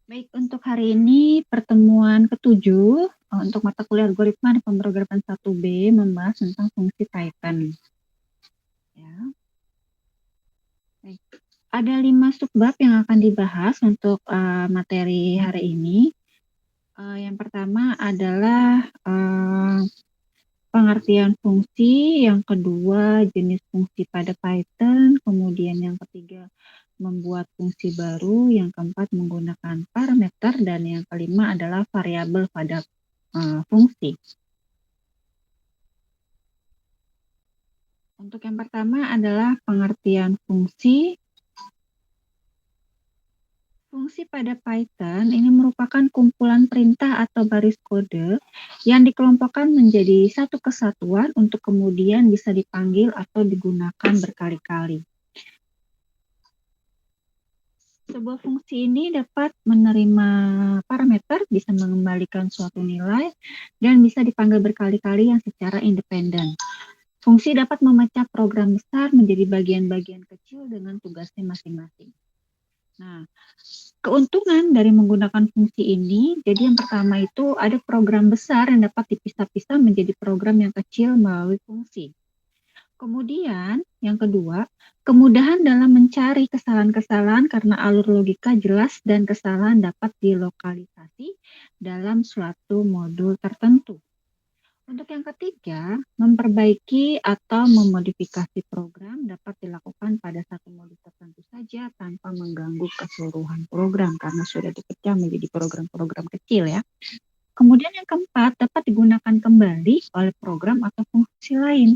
Baik, untuk hari ini pertemuan ketujuh untuk mata kuliah algoritma dan pemrograman 1B membahas tentang fungsi Python. Ya. Baik. Ada 5 subbab yang akan dibahas untuk materi hari ini. Yang pertama adalah pengertian fungsi, yang kedua jenis fungsi pada Python, kemudian yang ketiga membuat fungsi baru, yang keempat menggunakan parameter, dan yang kelima adalah variabel pada fungsi. Untuk yang pertama adalah pengertian fungsi. Fungsi pada Python ini merupakan kumpulan perintah atau baris kode yang dikelompokkan menjadi satu kesatuan untuk kemudian bisa dipanggil atau digunakan berkali-kali. Sebuah fungsi ini dapat menerima parameter, bisa mengembalikan suatu nilai, dan bisa dipanggil berkali-kali yang secara independen. Fungsi dapat memecah program besar menjadi bagian-bagian kecil dengan tugasnya masing-masing. Nah, keuntungan dari menggunakan fungsi ini, jadi yang pertama itu ada program besar yang dapat dipisah-pisah menjadi program yang kecil melalui fungsi. Kemudian, yang kedua, kemudahan dalam mencari kesalahan-kesalahan karena alur logika jelas dan kesalahan dapat dilokalisasi dalam suatu modul tertentu. Untuk yang ketiga, memperbaiki atau memodifikasi program dapat dilakukan pada satu modul tertentu saja tanpa mengganggu keseluruhan program karena sudah dipecah menjadi program-program kecil ya. Kemudian yang keempat, dapat digunakan kembali oleh program atau fungsi lain.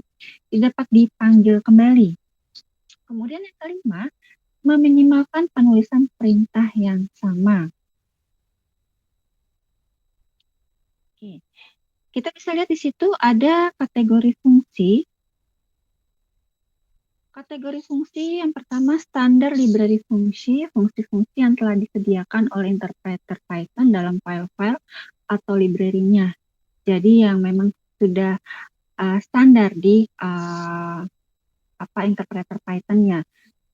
Dapat dipanggil kembali. Kemudian yang kelima, meminimalkan penulisan perintah yang sama. Oke. Kita bisa lihat di situ ada kategori fungsi. Kategori fungsi yang pertama standar library fungsi, fungsi-fungsi yang telah disediakan oleh interpreter Python dalam file-file atau library-nya. Jadi yang memang sudah standar di interpreter Python-nya.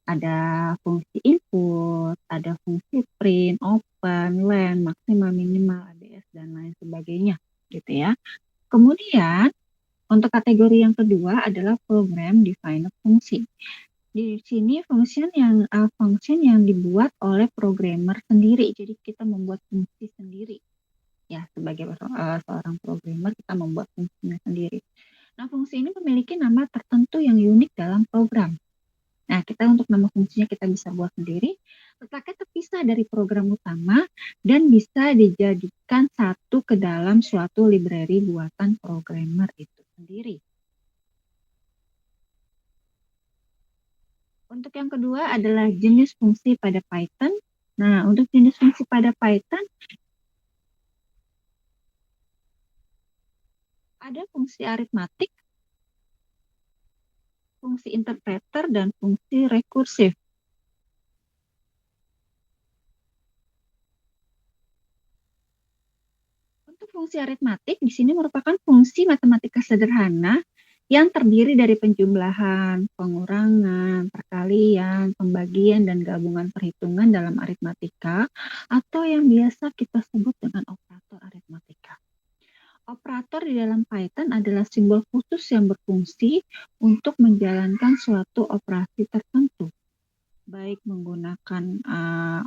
Ada fungsi input, ada fungsi print, open, len, maksimal, minimal, ABS, dan lain sebagainya, gitu ya. Kemudian untuk kategori yang kedua adalah program defined function. Di sini function yang dibuat oleh programmer sendiri. Jadi kita membuat fungsi sendiri. Ya, sebagai seorang programmer kita membuat fungsinya sendiri. Nah, fungsi ini memiliki nama tertentu yang unik dalam program. Nah, kita untuk nama fungsinya kita bisa buat sendiri, letaknya terpisah dari program utama dan bisa dijadikan satu ke dalam suatu library buatan programmer itu sendiri. Untuk yang kedua adalah jenis fungsi pada Python. Nah, untuk jenis fungsi pada Python, ada fungsi aritmatik, fungsi interpreter, dan fungsi rekursif. Untuk fungsi aritmatik, di sini merupakan fungsi matematika sederhana yang terdiri dari penjumlahan, pengurangan, perkalian, pembagian, dan gabungan perhitungan dalam aritmatika, atau yang biasa kita sebut dengan operator aritmatika. Operator di dalam Python adalah simbol khusus yang berfungsi untuk menjalankan suatu operasi tertentu, baik menggunakan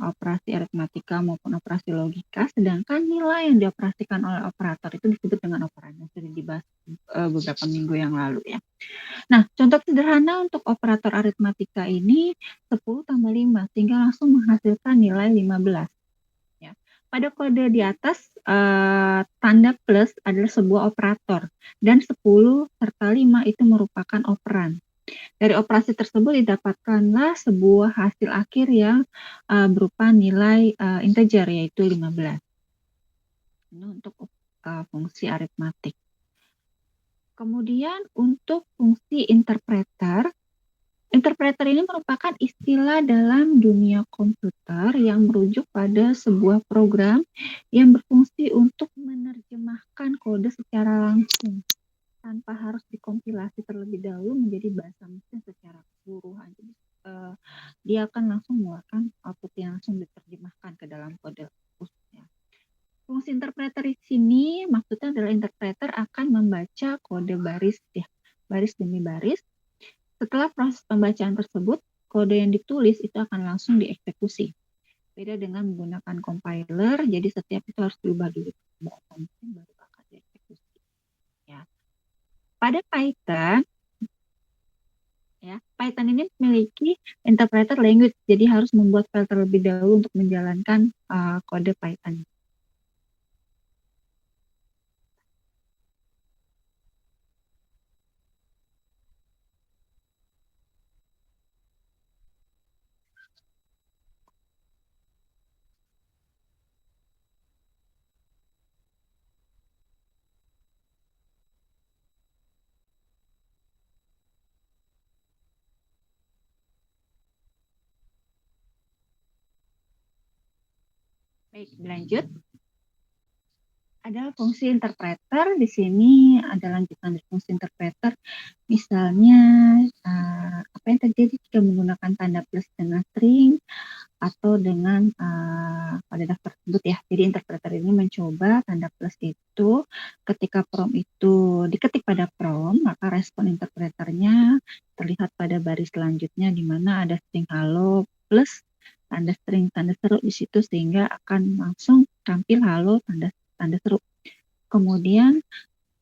operasi aritmatika maupun operasi logika, sedangkan nilai yang dioperasikan oleh operator itu disebut dengan operan yang sudah dibahas beberapa minggu yang lalu ya. Nah, contoh sederhana untuk operator aritmatika ini 10 tambah 5, sehingga langsung menghasilkan nilai 15. Ya. Pada kode di atas, tanda plus adalah sebuah operator, dan 10 serta 5 itu merupakan operan. Dari operasi tersebut didapatkanlah sebuah hasil akhir yang berupa nilai integer, yaitu 15. Ini untuk fungsi aritmatik. Kemudian untuk fungsi interpreter, interpreter ini merupakan istilah dalam dunia komputer yang merujuk pada sebuah program yang berfungsi untuk menerjemahkan kode secara langsung tanpa harus dikompilasi terlebih dahulu menjadi bahasa mesin secara keseluruhan. Jadi dia akan langsung mengeluarkan output yang langsung diterjemahkan ke dalam kode Fungsi interpreter di sini maksudnya adalah interpreter akan membaca kode baris ya, baris demi baris. Setelah proses pembacaan tersebut, kode yang ditulis itu akan langsung dieksekusi. Beda dengan menggunakan compiler, jadi setiap itu harus diubah dulu baru akan dieksekusi. Ya. Pada Python, ya, Python ini memiliki interpreter language, jadi harus membuat file terlebih dahulu untuk menjalankan kode Python. Baik, lanjut. Ada fungsi interpreter, di sini ada lanjutan dari fungsi interpreter. Misalnya, apa yang terjadi jika menggunakan tanda plus dengan string atau dengan pada daftar tersebut ya. Jadi interpreter ini mencoba tanda plus itu ketika prompt itu diketik pada prompt, maka respon interpreternya terlihat pada baris selanjutnya di mana ada string halo plus tanda string tanda seru di situ sehingga akan langsung tampil halo tanda seru. Kemudian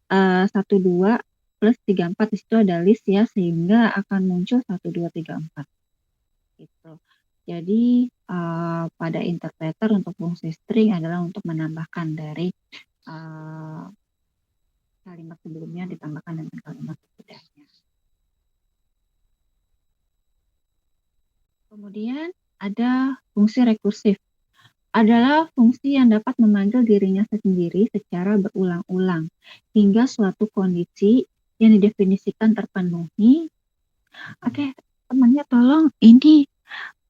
1, 2 plus 3, 4 di situ ada list ya sehingga akan muncul 1, 2, 3, 4 gitu. Jadi pada interpreter untuk fungsi string adalah untuk menambahkan dari kalimat sebelumnya ditambahkan dengan kalimat sesudahnya. Kemudian ada fungsi rekursif. Adalah fungsi yang dapat memanggil dirinya sendiri secara berulang-ulang hingga suatu kondisi yang didefinisikan terpenuhi. Oke, temannya tolong ini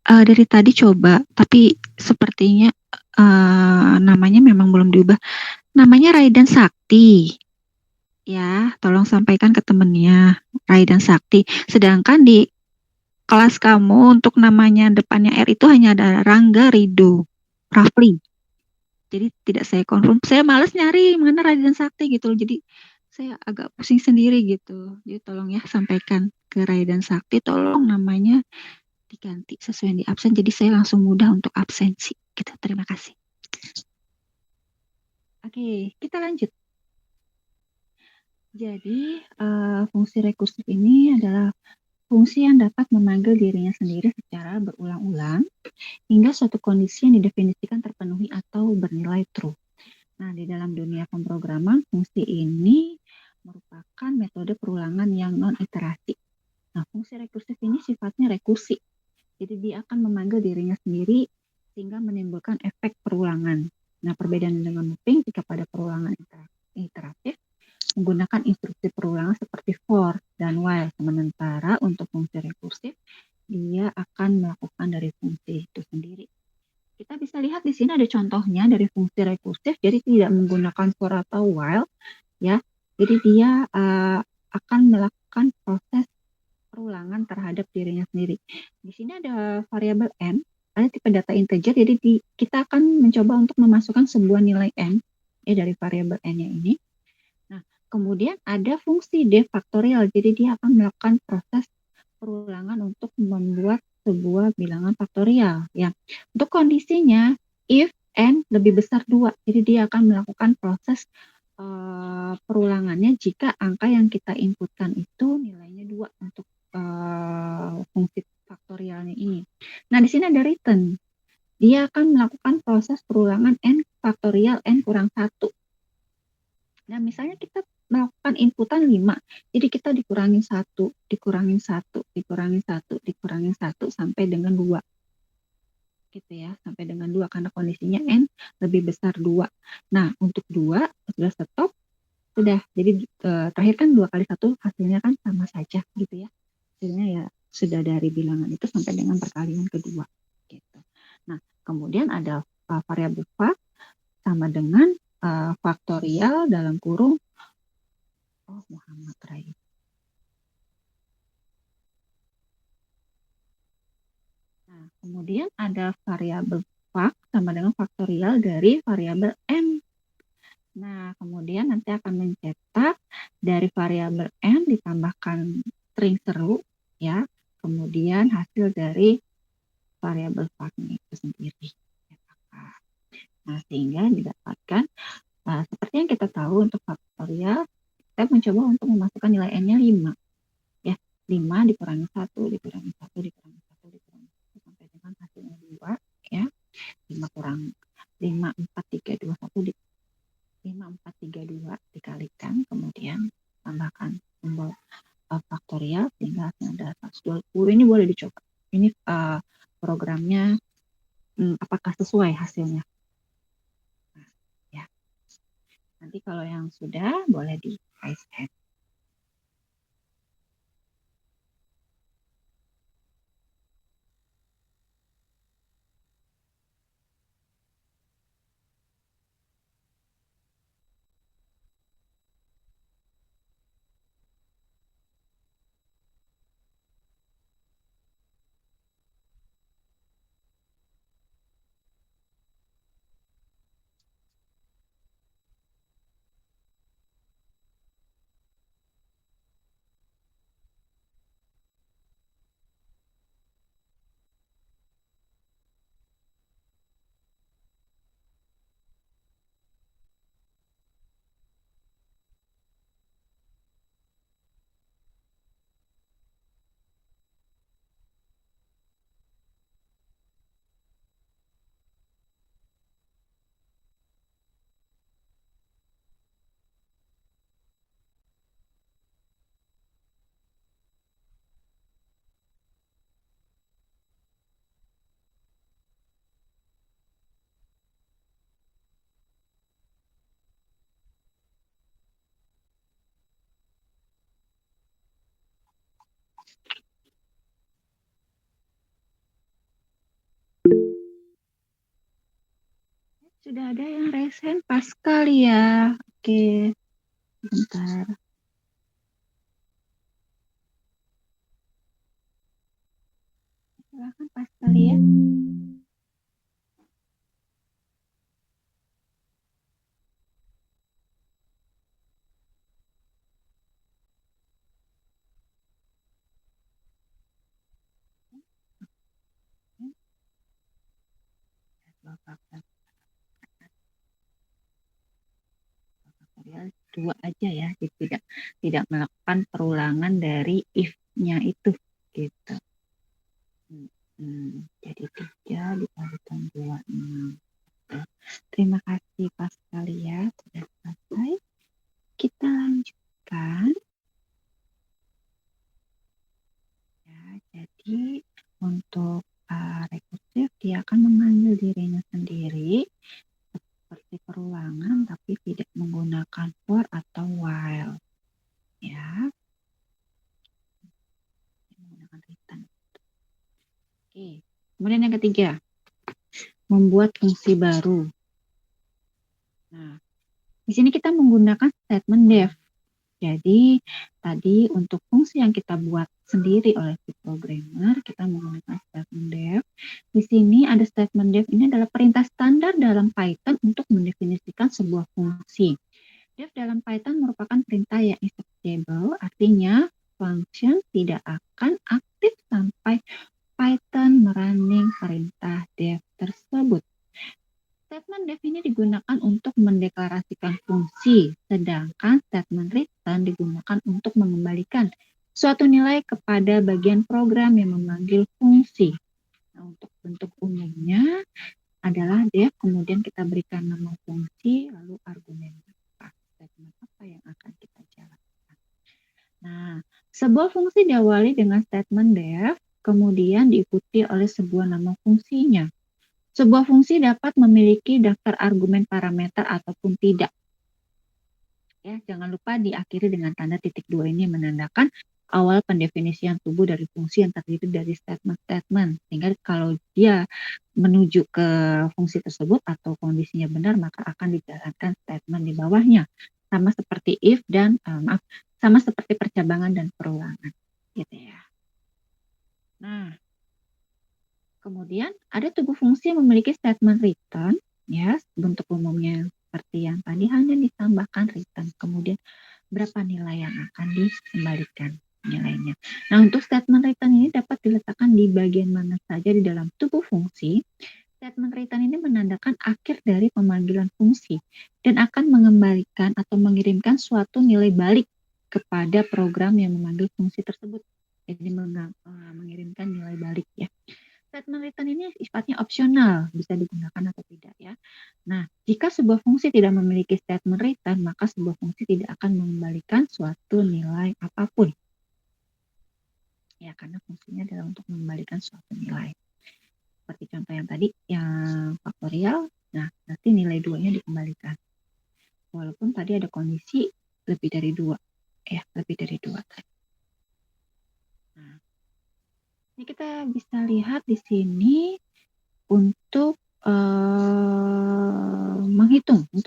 dari tadi coba, tapi sepertinya namanya memang belum diubah. Namanya Raidan Sakti. Ya, tolong sampaikan ke temennya Raidan Sakti. Sedangkan di kelas kamu untuk namanya depannya R itu hanya ada Rangga Rido Rafli. Jadi tidak saya konfirm. Saya males nyari mana Raidan Sakti gitu. Jadi saya agak pusing sendiri gitu. Jadi tolong ya sampaikan ke Raidan Sakti. Tolong namanya diganti sesuai yang di absen. Jadi saya langsung mudah untuk absensi. Gitu. Terima kasih. Oke, kita lanjut. Jadi fungsi rekursif ini adalah fungsi yang dapat memanggil dirinya sendiri secara berulang-ulang hingga suatu kondisi yang didefinisikan terpenuhi atau bernilai true. Nah, di dalam dunia pemrograman, fungsi ini merupakan metode perulangan yang non-iterasi. Nah, fungsi rekursif ini sifatnya rekursi. Jadi dia akan memanggil dirinya sendiri sehingga menimbulkan efek perulangan. Nah, perbedaan dengan looping jika pada perulangan iteratif menggunakan instruksi perulangan seperti for dan while. Sementara untuk fungsi rekursif, dia akan melakukan dari fungsi itu sendiri. Kita bisa lihat di sini ada contohnya dari fungsi rekursif, jadi tidak menggunakan for atau while, ya. Jadi dia akan melakukan proses perulangan terhadap dirinya sendiri. Di sini ada variabel n, ada tipe data integer, jadi kita akan mencoba untuk memasukkan sebuah nilai n ya dari variabel n-nya ini. Kemudian ada fungsi d faktorial, jadi dia akan melakukan proses perulangan untuk membuat sebuah bilangan faktorial. Ya. Untuk kondisinya, if n lebih besar 2, jadi dia akan melakukan proses perulangannya jika angka yang kita inputkan itu nilainya 2 untuk fungsi faktorialnya ini. Nah, di sini ada return. Dia akan melakukan proses perulangan n faktorial n kurang 1. Nah, misalnya kita melakukan inputan 5, jadi kita dikurangin 1, dikurangin 1, dikurangin 1, dikurangin 1 sampai dengan 2. Gitu ya, sampai dengan 2 karena kondisinya n lebih besar 2. Nah, untuk 2 sudah stop, sudah. Jadi terakhir kan 2 kali 1 hasilnya kan sama saja gitu ya. Hasilnya ya sudah dari bilangan itu sampai dengan perkalian kedua gitu. Nah, kemudian ada variabel fact sama dengan faktorial dalam kurung Muhammad Rai. Nah, kemudian ada variabel fact sama dengan faktorial dari variabel m. Nah, kemudian nanti akan mencetak dari variabel n ditambahkan string seru, ya. Kemudian hasil dari variabel function itu sendiri. Nah, sehingga didapatkan seperti yang kita tahu untuk faktorial, kita mencoba untuk memasukkan nilai n-nya 5. Ya, 5 dikurangi 1, dikurangi 1, dikurangi 1, dikurangi 1, sampai dengan hasilnya 2. Ya, 5 kurang 5, 4, 3, 2, 1, 5, 4, 3, 2 dikalikan, kemudian tambahkan simbol faktorial sehingga hasilnya adalah 120. Ini boleh dicoba. Ini programnya apakah sesuai hasilnya. Nah, ya. Nanti kalau yang sudah boleh di raise hand. Sudah ada yang raise hand Pascal ya. Oke, bentar. Silakan Pascal ya. Dua aja ya, tidak melakukan perulangan dari if-nya itu gitu. Jadi 3 dikalikan 2, 6. Terima kasih Pascal ya, sudah selesai. Kita lanjutkan. Ya, jadi untuk rekursif dia akan memanggil dirinya sendiri seperti perulangan tapi tidak menggunakan for atau while. Ya. Menggunakan return. Oke. Kemudian yang ketiga, membuat fungsi baru. Nah, di sini kita menggunakan statement def. Jadi, tadi untuk fungsi yang kita buat sendiri oleh si programmer, kita menggunakan statement def. Di sini ada statement def, ini adalah perintah standar dalam Python untuk mendefinisikan sebuah fungsi. Def dalam Python merupakan perintah yang executable, artinya function tidak akan aktif sampai Python merunning perintah def tersebut. Statement def ini digunakan untuk mendeklarasikan fungsi, sedangkan statement return digunakan untuk mengembalikan suatu nilai kepada bagian program yang memanggil fungsi. Nah, untuk bentuk umumnya adalah def, kemudian kita berikan nama fungsi, lalu argumen apa, statement apa yang akan kita jalankan. Nah, sebuah fungsi diawali dengan statement def, kemudian diikuti oleh sebuah nama fungsinya. Sebuah fungsi dapat memiliki daftar argumen parameter ataupun tidak. Ya, jangan lupa diakhiri dengan tanda titik 2 ini menandakan awal pendefinisian tubuh dari fungsi yang terdiri dari statement-statement. Sehingga kalau dia menuju ke fungsi tersebut atau kondisinya benar, maka akan dijalankan statement di bawahnya. Sama seperti if dan, sama seperti percabangan dan perulangan. Gitu ya. Nah, kemudian ada tubuh fungsi yang memiliki statement return, ya, bentuk umumnya seperti yang tadi hanya ditambahkan return, kemudian berapa nilai yang akan dikembalikan nilainya. Nah, untuk statement return ini dapat diletakkan di bagian mana saja di dalam tubuh fungsi. Statement return ini menandakan akhir dari pemanggilan fungsi dan akan mengembalikan atau mengirimkan suatu nilai balik kepada program yang memanggil fungsi tersebut. Jadi mengirimkan nilai balik ya. Statement return ini sifatnya opsional, bisa digunakan atau tidak ya. Nah, jika sebuah fungsi tidak memiliki statement return, maka sebuah fungsi tidak akan mengembalikan suatu nilai apapun. Ya, karena fungsinya adalah untuk mengembalikan suatu nilai. Seperti contoh yang tadi, yang faktorial, nah nanti nilai 2-nya dikembalikan. Walaupun tadi ada kondisi lebih dari 2. Ya, lebih dari 2 tadi. Nah, ini kita bisa lihat di sini untuk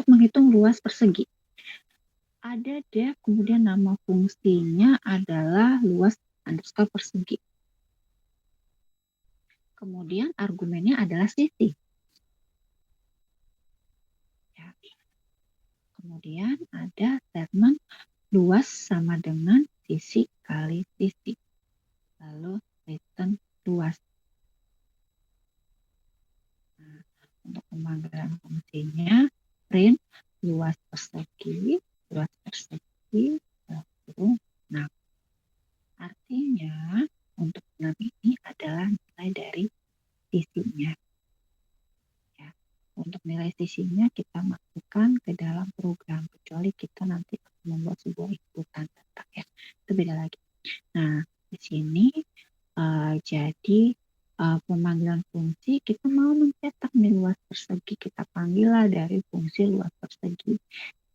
menghitung luas persegi. Ada def, kemudian nama fungsinya adalah luas underscore persegi. Kemudian argumennya adalah sisi. Ya. Kemudian ada statement luas sama dengan sisi kali sisi. Lalu return luas. Nah, untuk pemanggilan fungsinya print luas persegi, nah artinya untuk 6 ini adalah nilai dari sisinya ya. Untuk nilai sisinya kita masukkan ke dalam program, kecuali kita nanti membuat sebuah inputan data ya, itu beda lagi. Nah di sini jadi pemanggilan fungsi, kita mau mencetak nih luas persegi, kita panggillah dari fungsi luas persegi.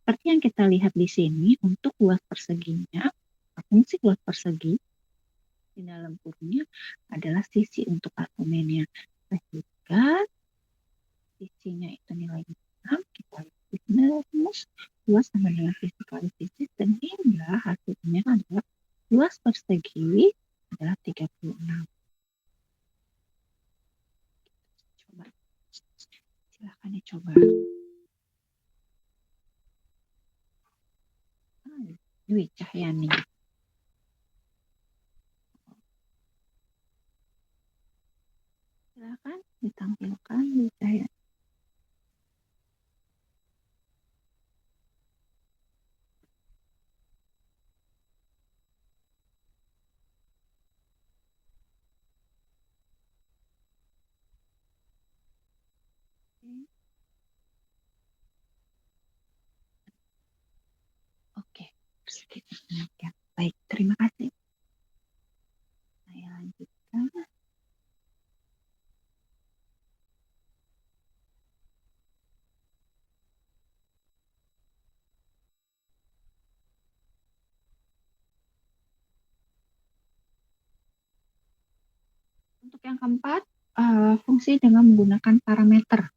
Seperti yang kita lihat di sini, untuk luas perseginya, fungsi luas persegi di dalam kurungnya adalah sisi untuk argumennya. Sehingga sisinya itu nilai 6, kita lihat di sini luas sama dengan sisi kali sisi, sehingga hasilnya adalah luas persegi adalah 36. Coba, silahkan dicoba. Dwi Cahyani. Silakan ditampilkan Dwi Cahyani. Oke, sedikit. Baik, terima kasih. Saya lanjutkan. Untuk yang keempat, fungsi dengan menggunakan parameter.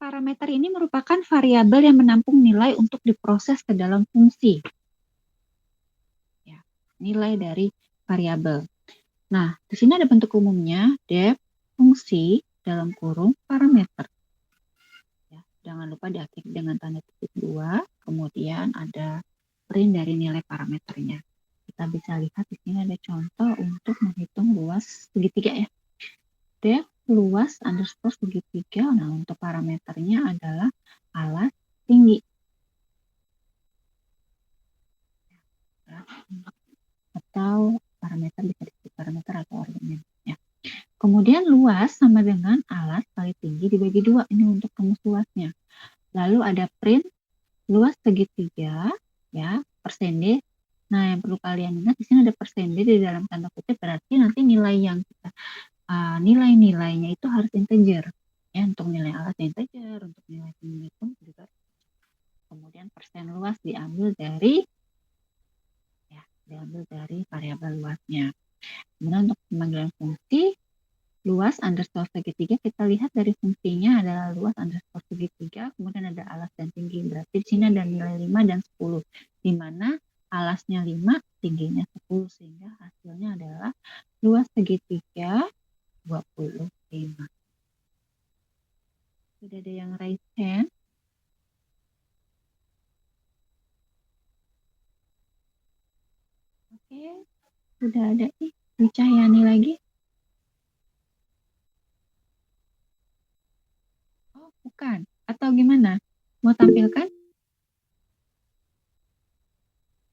Parameter ini merupakan variabel yang menampung nilai untuk diproses ke dalam fungsi. Ya, nilai dari variabel. Nah, di sini ada bentuk umumnya, def, fungsi, dalam kurung, parameter. Ya, jangan lupa diakhiri dengan tanda titik 2, kemudian ada print dari nilai parameternya. Kita bisa lihat di sini ada contoh untuk menghitung luas segitiga ya. Def luas underscore segitiga. Nah, untuk parameternya adalah alas tinggi. Atau parameter bisa disebut parameter atau argumen ya. Kemudian luas sama dengan alas kali tinggi dibagi 2. Ini untuk rumus luasnya. Lalu ada print luas segitiga ya, persen D. Nah, yang perlu kalian ingat di sini ada persen D di dalam tanda kutip, berarti nanti nilai yang kita nilai-nilainya itu harus integer. Ya, untuk nilai alas integer, untuk nilai tinggi pun juga. Kemudian persen luas diambil dari variabel luasnya. Kemudian untuk pemanggilan fungsi luas underscore segitiga, kita lihat dari fungsinya adalah luas underscore segitiga, kemudian ada alas dan tinggi. Berarti di sini ada nilai 5 dan 10, di mana alasnya 5, tingginya 10, sehingga hasilnya adalah luas segitiga 25. Sudah ada yang raise hand? Oke, sudah ada nih. Bu Cahyani lagi? Oh, bukan. Atau gimana? Mau tampilkan?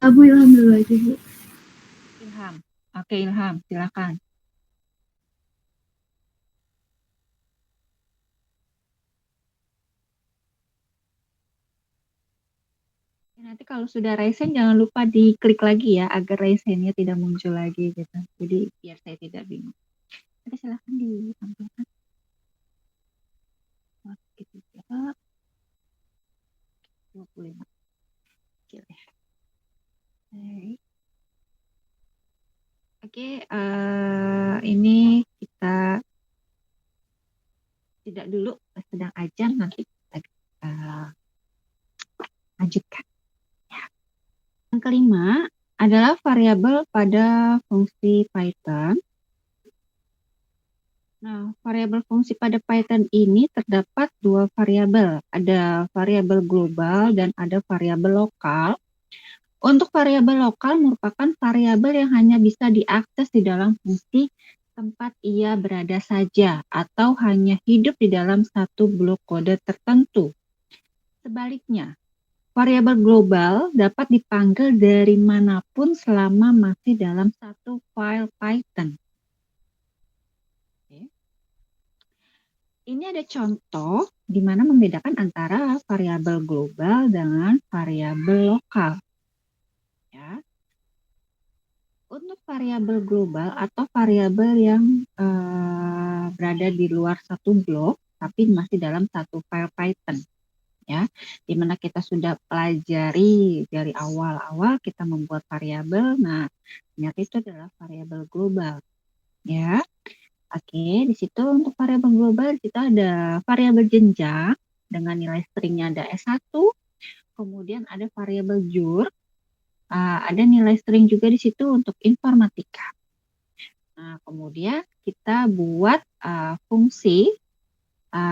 Abu Ilham dulu aja, Bu. Ilham. Oke, Ilham, silakan. Nanti kalau sudah raise hand, jangan lupa diklik lagi ya, agar raise hand-nya tidak muncul lagi gitu. Jadi biar saya tidak bingung. Oke, silahkan ditampilkan. Oke, 25. Oke, ini kita tidak dulu, sedang ajan, nanti kita lanjutkan. Ya. Yang kelima adalah variabel pada fungsi Python. Nah, variabel fungsi pada Python ini terdapat dua variabel. Ada variabel global dan ada variabel lokal. Untuk variabel lokal merupakan variabel yang hanya bisa diakses di dalam fungsi tempat ia berada saja atau hanya hidup di dalam satu blok kode tertentu. Sebaliknya, variabel global dapat dipanggil dari manapun selama masih dalam satu file Python. Ini ada contoh di mana membedakan antara variabel global dengan variabel lokal. Ya. Untuk variabel global atau variabel yang berada di luar satu blok, tapi masih dalam satu file Python. Ya, di mana kita sudah pelajari dari awal-awal kita membuat variabel. Nah, ternyata itu adalah variabel global. Ya. Oke, di situ untuk variabel global kita ada variabel jenjang dengan nilai stringnya ada S1, kemudian ada variabel jur, ada nilai string juga di situ untuk informatika. Nah, kemudian kita buat fungsi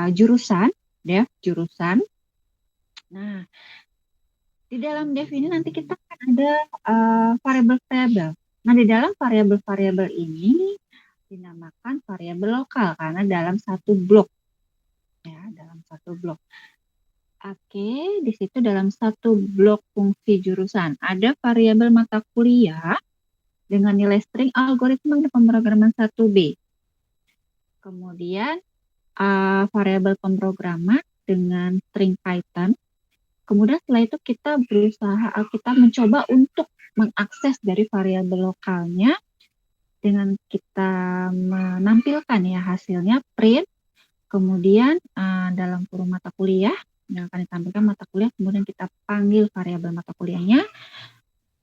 jurusan, def jurusan. Nah, di dalam def ini nanti kita akan ada variabel-variabel. Nah, di dalam variabel-variabel ini dinamakan variabel lokal karena dalam satu blok. Ya, dalam satu blok. Oke, di situ dalam satu blok fungsi jurusan ada variabel mata kuliah dengan nilai string algoritma dan pemrograman 1B. Kemudian variabel pemrograman dengan string Python. Kemudian setelah itu kita mencoba untuk mengakses dari variabel lokalnya dengan kita menampilkan ya hasilnya print, kemudian dalam kurung mata kuliah yang akan ditampilkan mata kuliah, kemudian kita panggil variabel mata kuliahnya,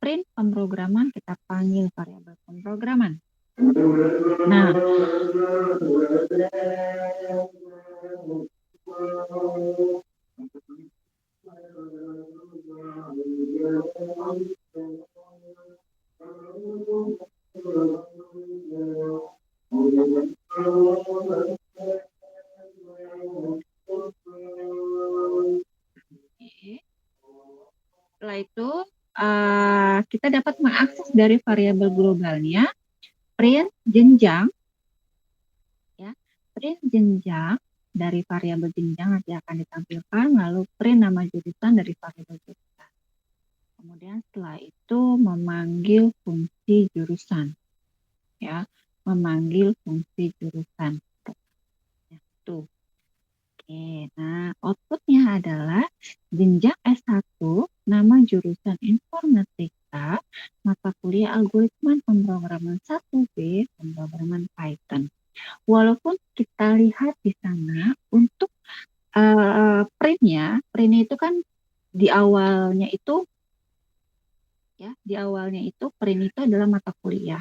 print pemrograman kita panggil variabel pemrograman. Nah, setelah itu kita dapat mengakses dari variabel globalnya print jenjang, ya, print jenjang dari variabel jenjang nanti akan ditampilkan, lalu print nama jurusan dari variabel jurusan. Kemudian setelah itu memanggil fungsi jurusan, ya, memanggil fungsi jurusan. Tuh. Oke, nah outputnya adalah jenjang S1, nama jurusan informatika, mata kuliah algoritma pemrograman 1B, pemrograman Python. Walaupun kita lihat di sana untuk printnya itu kan di awalnya itu print itu adalah mata kuliah,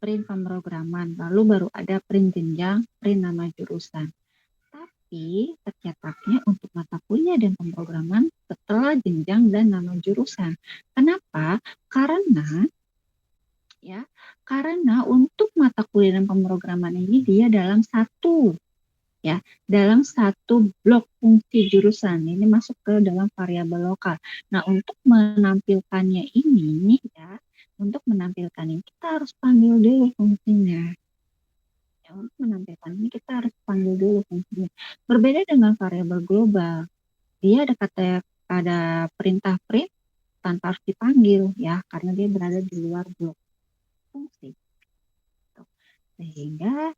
print pemrograman, lalu baru ada print jenjang, print nama jurusan. Tapi tercetaknya untuk mata kuliah dan pemrograman setelah jenjang dan nama jurusan. Kenapa? Karena untuk mata kuliah dan pemrograman ini dia dalam satu ya dalam satu blok fungsi jurusan. Ini masuk ke dalam variabel lokal. Nah, untuk menampilkannya ini ya, untuk menampilkan ini kita harus panggil dulu fungsinya. Ya, untuk menampilkan ini kita harus panggil dulu fungsinya. Berbeda dengan variabel global, dia ada perintah print tanpa harus dipanggil ya, karena dia berada di luar blok fungsi. Sehingga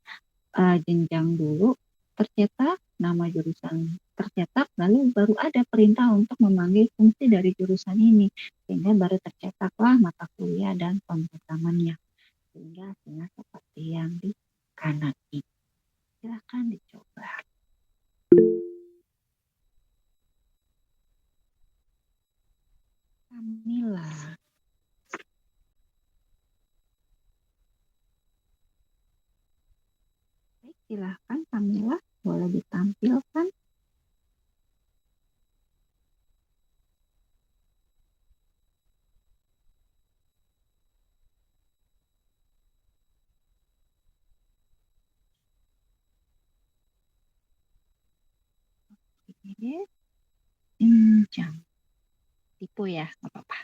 jenjang dulu tercetak, nama jurusan tercetak, lalu baru ada perintah untuk memanggil fungsi dari jurusan ini, sehingga baru tercetaklah mata kuliah dan pemrogramannya. Sehingga hasilnya seperti yang di kanan ini. Silakan dicoba. Kamila. Baik, silahkan Kamila, boleh ditampilkan. Oke, jenjang. Tipu ya, nggak apa-apa.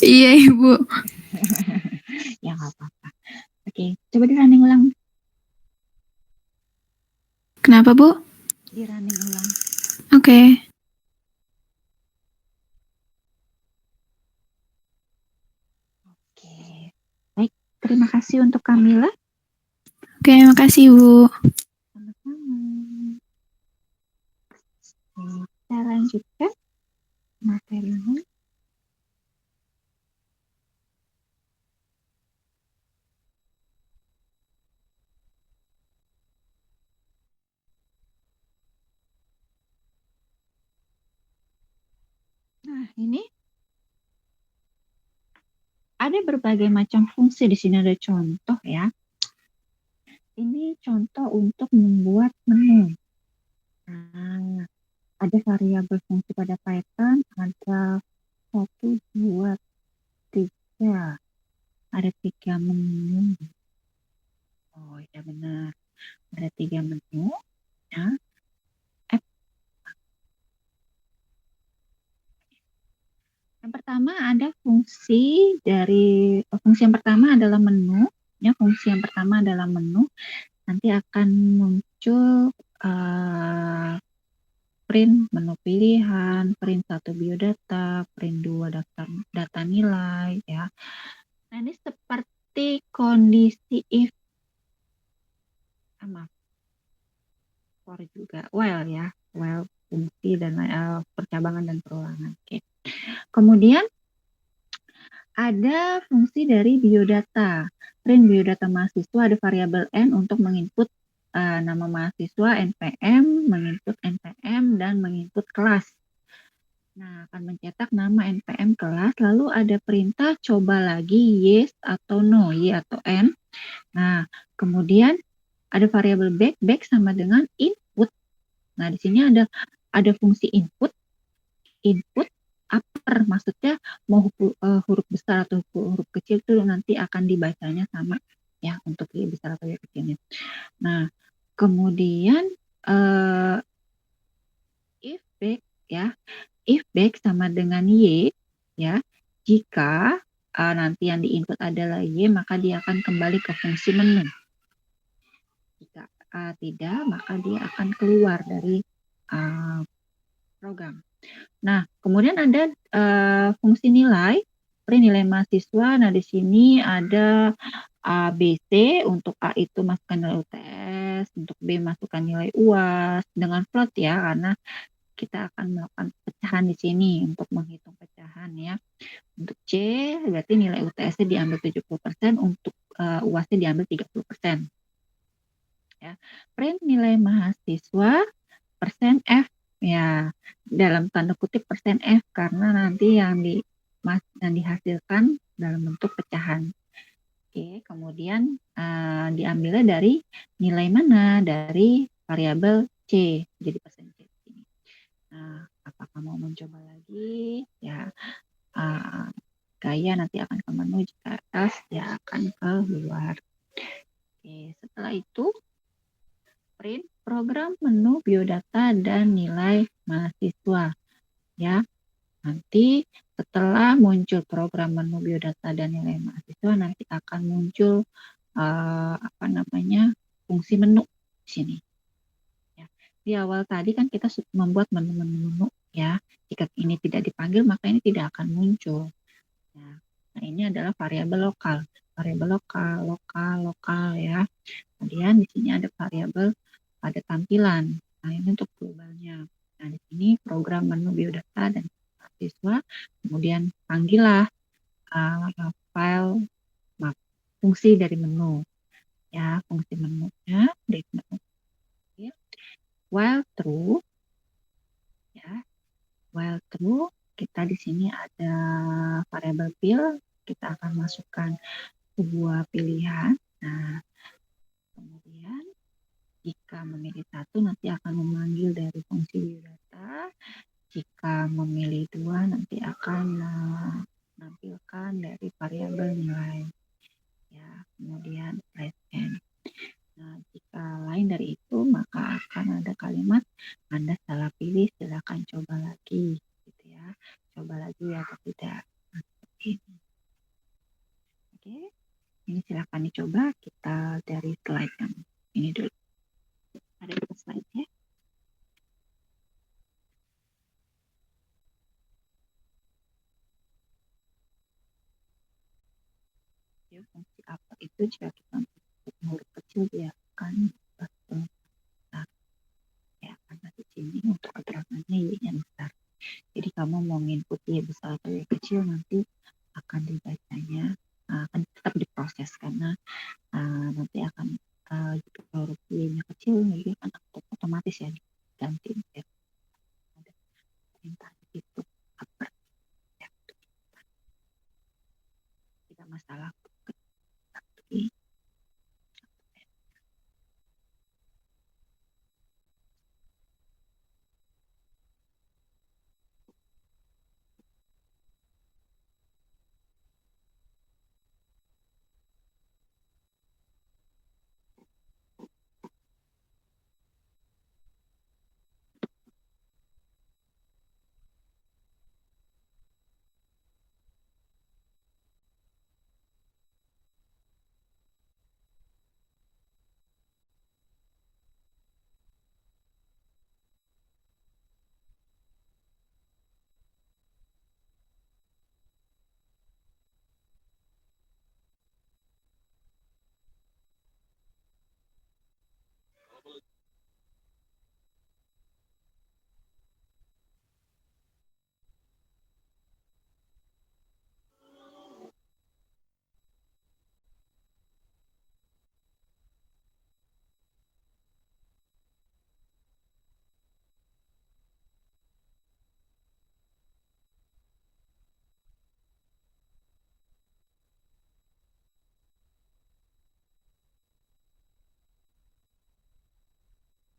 Iya, Ibu. Ya, nggak apa-apa. Oke, coba di running ulang. Kenapa, Bu? Di running ulang. Oke. Oke. Baik, terima kasih untuk Kamila. Oke, makasih, Bu. Sama-sama. Kita lanjutkan materinya. Nah, ini ada berbagai macam fungsi. Di sini ada contoh ya. Ini contoh untuk membuat menu. Nah, ada variabel fungsi pada Python, ada 1, 2, 3. Ada 3 menu. Oh ya benar. Ada 3 menu. Ya. Yang pertama ada fungsi yang pertama adalah menu. Ya, fungsi yang pertama adalah menu. Nanti akan muncul print menu pilihan, print 1 biodata, print 2 daftar data nilai ya. Nah, ini seperti kondisi if sama for juga while ya, while fungsi dan percabangan dan perulangan. Oke. Kemudian ada fungsi dari biodata. Print biodata mahasiswa, ada variabel N untuk menginput nama mahasiswa, NPM, menginput NPM, dan menginput kelas. Nah, akan mencetak nama NPM kelas, lalu ada perintah coba lagi yes atau no, y atau n. Nah, kemudian ada variabel back sama dengan input. Nah, di sini ada fungsi input upper, maksudnya mau huruf besar atau huruf kecil itu nanti akan dibacanya sama ya untuk y besar atau y kecilnya. Nah, kemudian if back ya, if back sama dengan y ya, jika nanti yang diinput adalah y, maka dia akan kembali ke fungsi menu. Jika tidak, maka dia akan keluar dari program. Nah, kemudian ada fungsi nilai, print nilai mahasiswa. Nah, di sini ada A, B, C. Untuk A itu masukkan nilai UTS, untuk B masukkan nilai UAS dengan float ya, karena kita akan melakukan pecahan di sini untuk menghitung pecahan ya. Untuk C berarti nilai UTS-nya diambil 70%, untuk UAS-nya diambil 30%. Ya. Print nilai mahasiswa persen F ya, dalam tanda kutip persen F, karena nanti yang dihasilkan dalam bentuk pecahan. Oke, kemudian diambilnya dari nilai mana? Dari variabel C, jadi persen C. Nah, apakah mau mencoba lagi? Ya, gaya nanti akan ke menu, jika else dia akan keluar. Oke, setelah itu print program menu biodata dan nilai mahasiswa. Ya, nanti setelah muncul program menu biodata dan nilai mahasiswa, nanti akan muncul fungsi menu di sini. Ya. Di awal tadi kan kita membuat menu-menu ya. Jika ini tidak dipanggil maka ini tidak akan muncul. Ya. Nah, ini adalah variabel lokal. Variabel lokal ya. Kemudian di sini ada variabel pada tampilan. Nah, ini untuk globalnya. Nah, di sini program menu biodata dan mahasiswa. Kemudian panggillah file fungsi dari menu. Ya, fungsi menunya dari menu. While true, ya, while true, kita di sini ada variabel fill, kita akan masukkan sebuah pilihan. Nah, kemudian jika memilih satu nanti akan memanggil dari fungsi biodata. Jika memilih dua nanti akan menampilkan dari variabel nilai. Ya, kemudian press N. Nah, jika lain dari itu maka akan ada kalimat Anda salah pilih, silakan coba lagi, gitu ya. Coba lagi atau tidak. Nah, seperti ini. Oke, ini silakan dicoba. Kita dari slide yang ini dulu. Ada dua slide ya. Ya, fungsi apa itu jika kita untuk huruf kecil dia akan besar. Ya, karena di sini untuk keterangannya Y-nya besar. Jadi kamu mau input Y besar atau Y kecil nanti akan dibacanya akan tetap diproses karena nanti akan huruf Y-nya kecil jadi akan otomatis ya diganti ya. Ada perintah itu upper ya. Tidak masalah. Tapi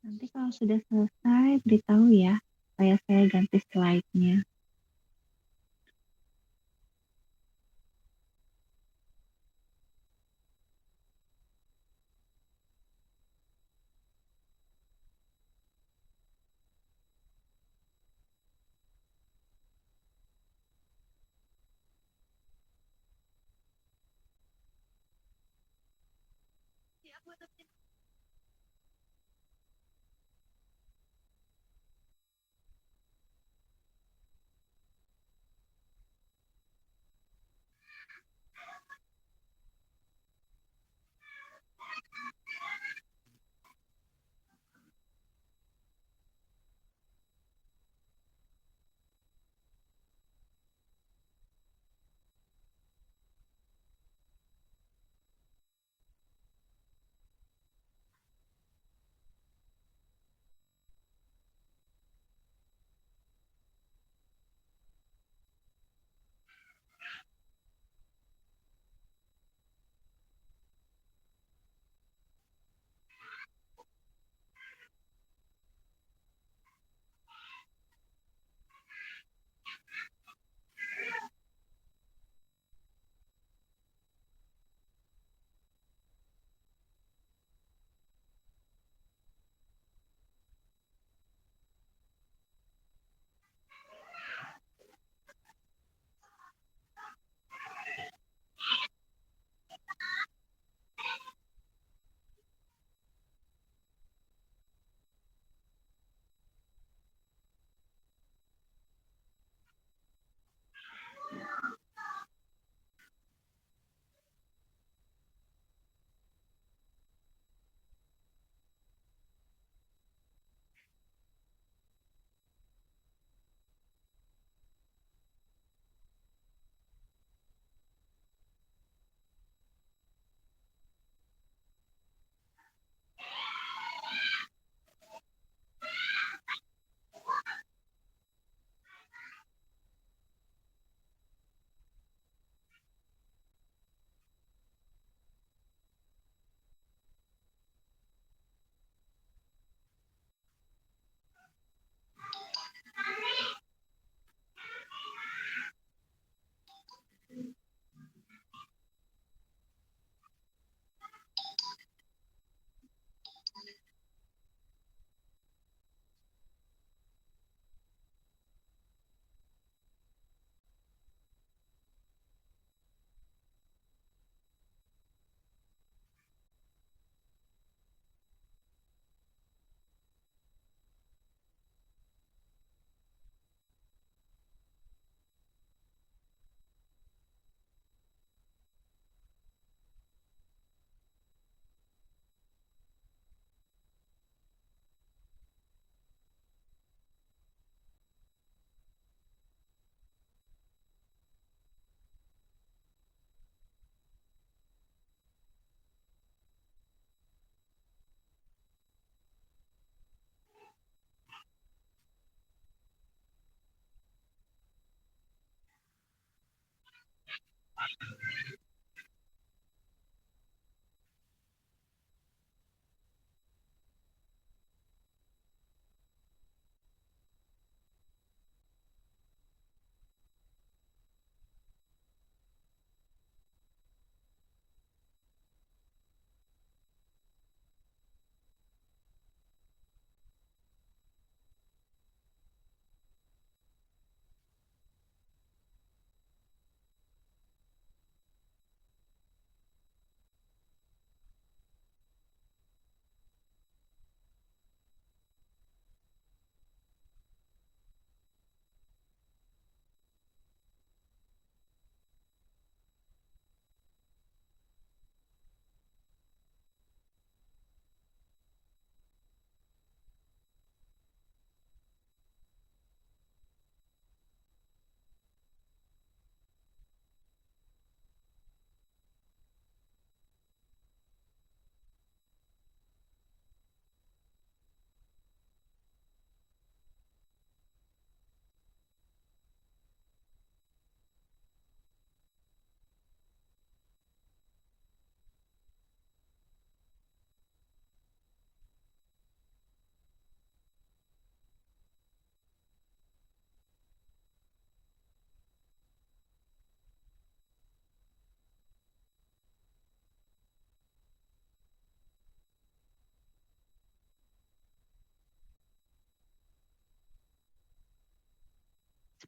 nanti kalau sudah selesai beritahu ya supaya saya ganti slide-nya.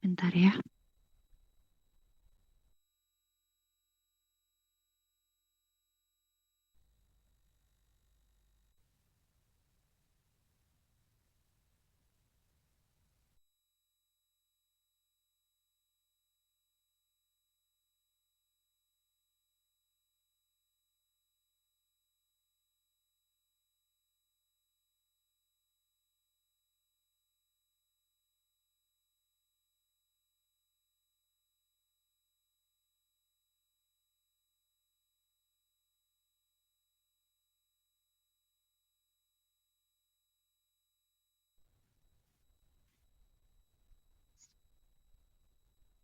Sebentar ya.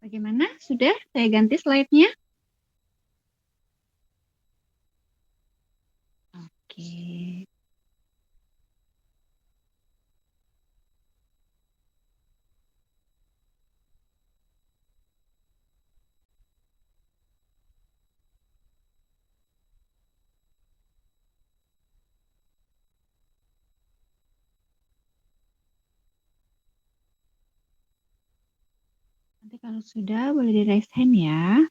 Bagaimana? Sudah? Saya ganti slide-nya. Oke. Nanti kalau sudah boleh di raise hand ya.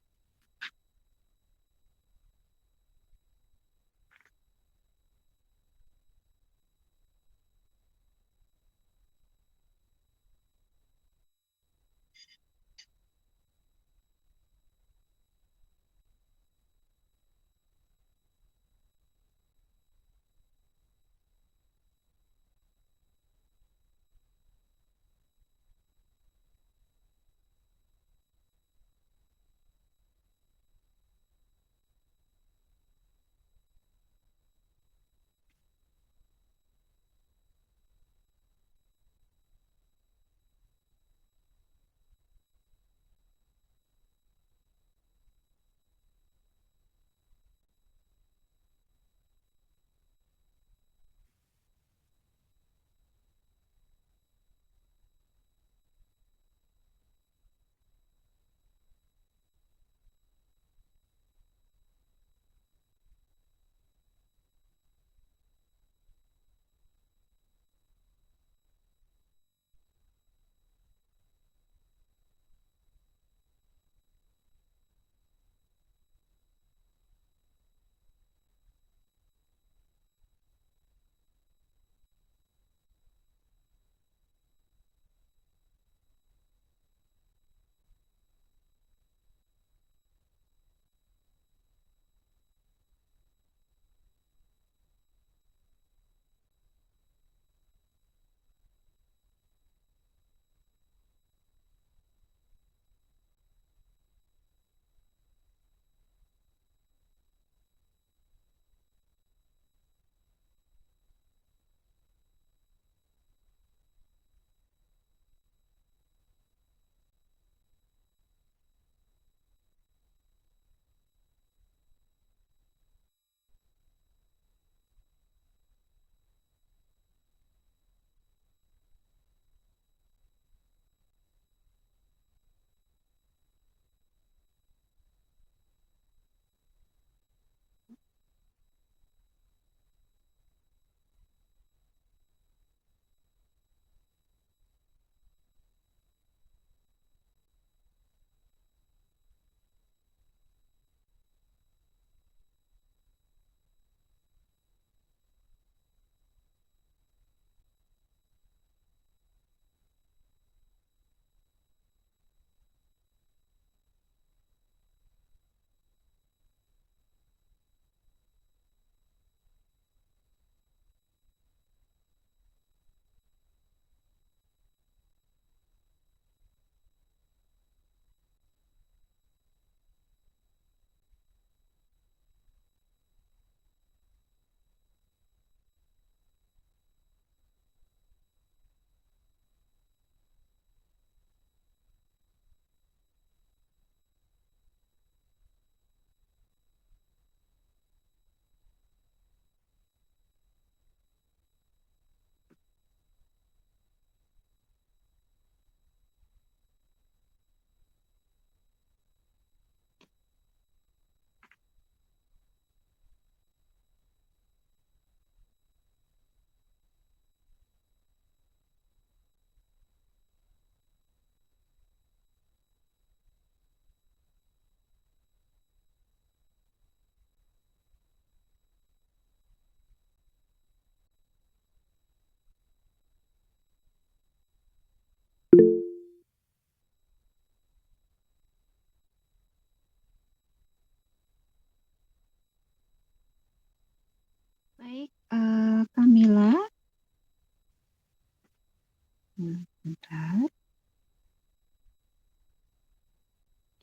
Bentar.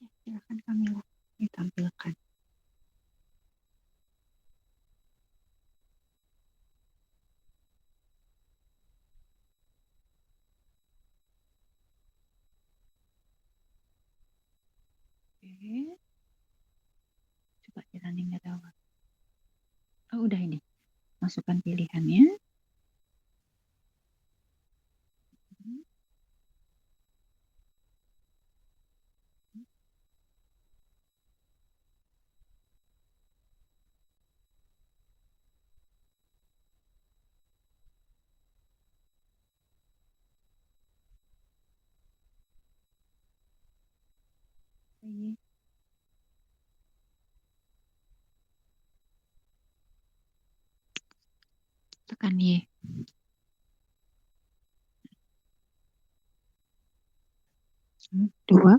Oke, silakan Kamila ditampilkan. Oke. Coba di running awal. Oh, udah ini. Masukkan pilihannya. Oke. Tekan Y. Dua.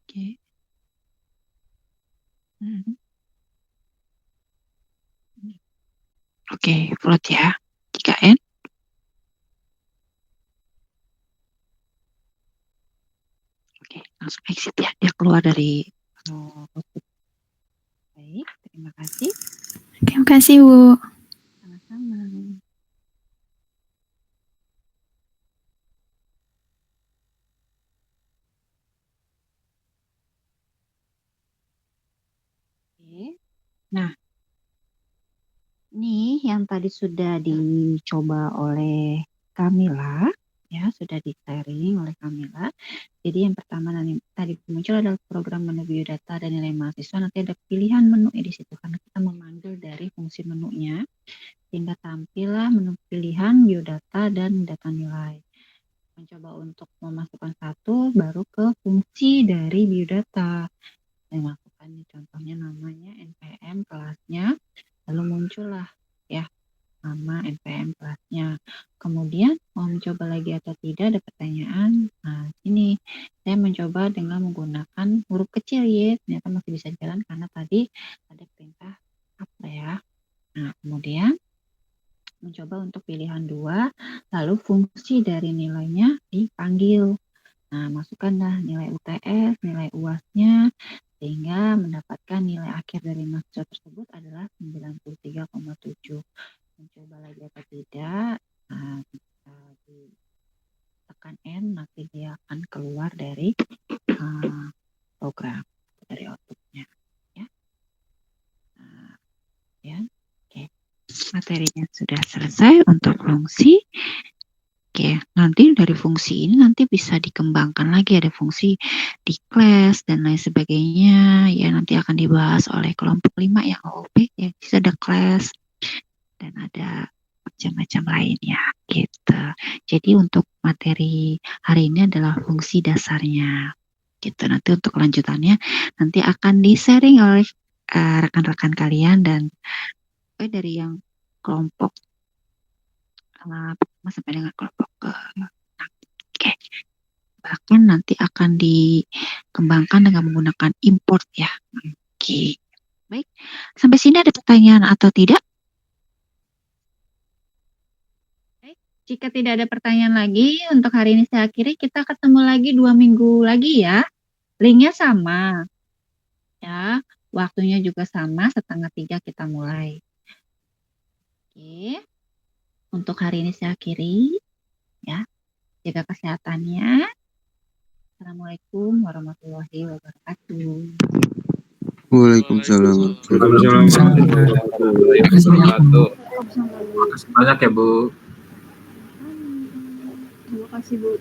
Oke. Oke, float ya. 3N. Oke, langsung exit ya. Dia keluar dari baik, terima kasih. Terima kasih, Bu. Sama-sama. Oke. Nah, ini yang tadi sudah dicoba oleh Kamila, ya, sudah di-sharing oleh Kamila. Jadi yang pertama tadi muncul adalah program menu biodata dan nilai mahasiswa. Nanti ada pilihan menu di situ karena kita memanggil dari fungsi menunya, sehingga tampillah menu pilihan biodata dan data nilai. Mencoba untuk memasukkan satu, baru ke fungsi dari biodata. Saya masukkan contohnya namanya NPM kelasnya, lalu muncullah ya nama NPM kelasnya. Kemudian mau mencoba lagi atau tidak, ada pertanyaan. Nah, ini saya mencoba dengan menggunakan huruf kecil Y, ternyata masih bisa jalan karena tadi ada perintah apa ya. Nah, kemudian mencoba untuk pilihan 2, lalu fungsi dari nilainya dipanggil. Nah, masukkanlah nilai UTS, nilai UAS-nya, sehingga mendapatkan nilai akhir dari mahasiswa tersebut adalah 93,7. Mencoba lagi atau tidak, nah, ditekan N, nanti dia akan keluar dari program, dari outputnya. Ya. Nah, ya. Oke. Materinya sudah selesai untuk fungsi. Oke, nanti dari fungsi ini nanti bisa dikembangkan lagi, ada fungsi di class dan lain sebagainya. Ya, nanti akan dibahas oleh kelompok 5 yang OOP, ya, bisa ada class dan ada macam-macam lainnya gitu. Jadi untuk materi hari ini adalah fungsi dasarnya gitu. Nanti untuk kelanjutannya nanti akan di-sharing oleh rekan-rekan kalian dan dari yang kelompok sampai dengan kelompok oke. Bahkan nanti akan dikembangkan dengan menggunakan import ya. Oke. Baik. Sampai sini ada pertanyaan atau tidak? Jika tidak ada pertanyaan lagi, untuk hari ini saya akhiri. Kita ketemu lagi 2 minggu lagi ya. Linknya sama. Ya, waktunya juga sama, 2:30 kita mulai. Oke. Untuk hari ini saya akhiri. Ya. Jaga kesehatannya. Assalamualaikum warahmatullahi wabarakatuh. Waalaikumsalam. Terima kasih banyak ya, Bu. Terima kasih, Bu.